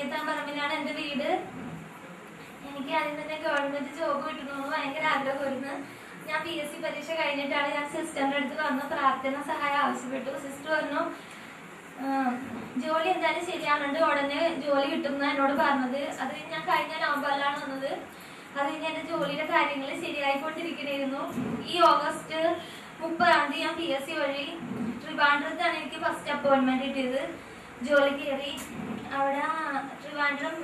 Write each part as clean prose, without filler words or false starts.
കയ്യേത്താൻ പറമ്പിലാണ് എന്റെ വീട്. എനിക്ക് ആദ്യം തന്നെ ഗവൺമെന്റ് ജോബ് കിട്ടണമെന്ന് ഭയങ്കര ആഗ്രഹമായിരുന്നു. ഞാൻ PSC പരീക്ഷ കഴിഞ്ഞിട്ടാണ് ഞാൻ സിസ്റ്ററിന്റെ അടുത്ത് വന്ന് പ്രാർത്ഥന സഹായം ആവശ്യപ്പെട്ടു. സിസ്റ്റർ പറഞ്ഞു ജോലി എന്തായാലും ശരിയാണുണ്ട്, ഉടനെ ജോലി കിട്ടുന്ന എന്നോട് പറഞ്ഞത്. അത് ഞാൻ കഴിഞ്ഞ നവംബറിലാണ് വന്നത്. അത് കഴിഞ്ഞ് എന്റെ ജോലിയുടെ കാര്യങ്ങൾ ശരിയായിക്കൊണ്ടിരിക്കണായിരുന്നു. ഈ ഓഗസ്റ്റ് 30 ഞാൻ PSC വഴി ട്രിവാൻഡ്രത്താണ് എനിക്ക് ഫസ്റ്റ് അപ്പോയിന്റ്മെന്റ് കിട്ടിയത്. ജോലി കയറി. അവിടെ ട്രിവാൻഡ്രം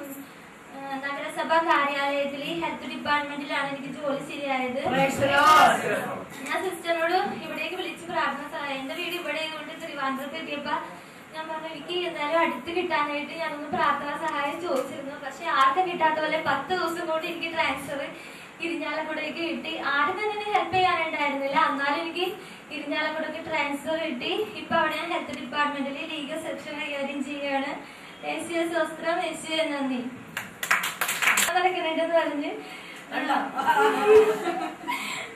നഗരസഭാ കാര്യാലയത്തില് ഹെൽത്ത് ഡിപ്പാർട്ട്മെന്റിലാണ് എനിക്ക് ജോലി ശരിയായത്. ഞാൻ സിസ്റ്ററിനോട് ഇവിടേക്ക് വിളിച്ച് പ്രാർത്ഥന സഹായം, എന്റെ വീട് ഇവിടെ കൊണ്ട് ട്രിവാൻഡ്രത്ത് എത്തിയപ്പോ ഞാൻ പറഞ്ഞു എനിക്ക് എന്തായാലും അടുത്ത് കിട്ടാനായിട്ട് ഞാനൊന്ന് പ്രാർത്ഥന സഹായം ചോദിച്ചിരുന്നു. പക്ഷെ ആർക്കും കിട്ടാത്ത പോലെ 10 ദിവസം കൊണ്ട് എനിക്ക് ട്രാൻസ്ഫർ ഇരിഞ്ഞാലക്കുടയ്ക്ക് കിട്ടി. ആരും തന്നെ എന്നെ ഹെൽപ്പ് ചെയ്യാനുണ്ടായിരുന്നില്ല. എന്നാലും എനിക്ക് ഇരിഞ്ഞാലക്കുടയ്ക്ക് ട്രാൻസ്ഫർ കിട്ടി. ഇപ്പൊ അവിടെ ഞാൻ ഹെൽത്ത് ഡിപ്പാർട്ട്മെന്റിൽ ലീഗൽ സെക്ഷൻ കൈകാര്യം ചെയ്യുകയാണ്. ദേശീയ സ്വസ്ത്രം ദേശീയ നന്ദി നടക്കുന്നുണ്ടെന്ന് പറഞ്ഞ്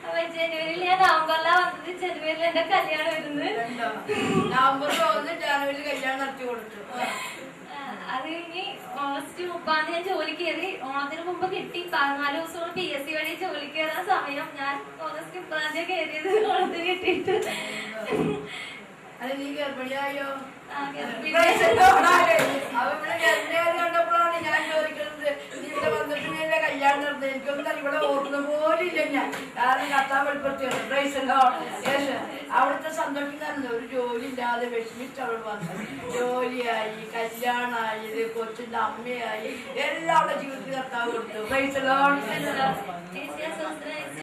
അപ്പൊ ജനുവരിയിൽ ഞാൻ നവംബറിലാണ് വന്നത്. ജനുവരിയിൽ എന്റെ കല്യാണം വരുന്നത്. നവംബർ 1 ജനുവരിയിൽ കല്യാണം നടത്തി കൊടുത്തു. അത് കഴിഞ്ഞ് ഓഗസ്റ്റ് 30 ഞാൻ ജോലി കയറി. ഓണത്തിന് മുമ്പ് കിട്ടി. 14 ദിവസം PSC വഴി ജോലി കയറാൻ സമയം. ഞാൻ ഓഗസ്റ്റ് 30 കയറിയത് ഓണത്തിന് കിട്ടിയിട്ട്. അത് നീ ഗർഭിണിയായോ? കണ്ടപ്പോഴാണ് ഞാൻ ചോദിക്കുന്നത് നീ ഇവിടെ വന്നിട്ട് എന്റെ കല്യാണം നടന്നത്. എനിക്കൊന്നും ഇവിടെ ഓർക്കുന്ന പോലില്ല ഞാൻ. കാരണം കത്താൻ വെളിപ്പെടുത്തിയല്ലോ. അവിടുത്തെ സന്തോഷിക്കാറുണ്ട്. ഒരു ജോലി ഇല്ലാതെ വിഷമിച്ച് അവൾ വന്നു. ജോലിയായി, കല്യാണമായി, കൊച്ചിന്റെ അമ്മയായി, എല്ലാം അവളുടെ ജീവിതത്തിൽ കത്താൻ കൊടുത്തു.